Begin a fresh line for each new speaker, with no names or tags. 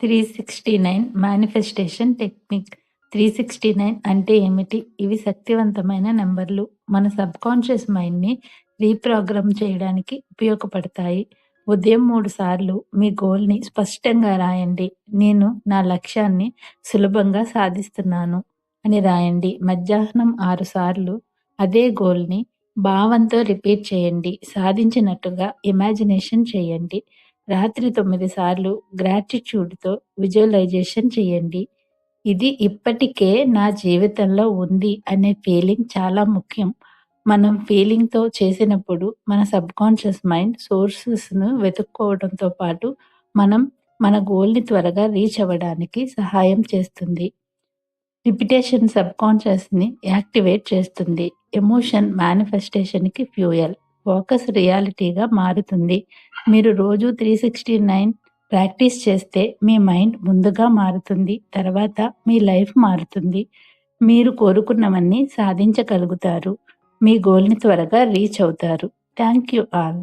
369 manifestation technique. 369 అంటే ఏమిటి? ఇవి శక్తివంతమైన నంబర్లు. మన సబ్‌కాన్షియస్ మైండ్‌ని రీప్రోగ్రామ్ చేయడానికి ఉపయోగపడతాయి. ఉదయం 3 సార్లు మీ గోల్‌ని స్పష్టంగా రాయండి. నేను నా లక్ష్యాన్ని సులభంగా సాధిస్తున్నాను అని రాయండి. మధ్యాహ్నం 6 సార్లు అదే గోల్‌ని భావంతో రిపీట్ చేయండి. సాధించినట్టుగా ఇమాజినేషన్ చేయండి. రాత్రి 9 సార్లు గ్రాటిట్యూడ్‌తో విజువలైజేషన్ చేయండి. ఇది ఇప్పటికే నా జీవితంలో ఉంది అనే ఫీలింగ్ చాలా ముఖ్యం. మనం ఫీలింగ్‌తో చేసినప్పుడు మన సబ్‌కాన్షియస్ మైండ్ సోర్సెస్‌ను వెతుక్కోవడంతో పాటు మనం మన గోల్‌ని త్వరగా రీచ్ అవ్వడానికి సహాయం చేస్తుంది. రిపిటేషన్ సబ్‌కాన్షియస్‌ని యాక్టివేట్ చేస్తుంది. ఎమోషన్ మేనిఫెస్టేషన్‌కి ఫ్యూయల్. ఫోకస్ రియాలిటీగా మారుతుంది. మీరు రోజు 369 ప్రాక్టీస్ చేస్తే మీ మైండ్ ముందుగా మారుతుంది. తర్వాత మీ లైఫ్ మారుతుంది. మీరు కోరుకున్నవన్నీ సాధించగలుగుతారు. మీ గోల్‌ని త్వరగా రీచ్ అవుతారు. Thank you all.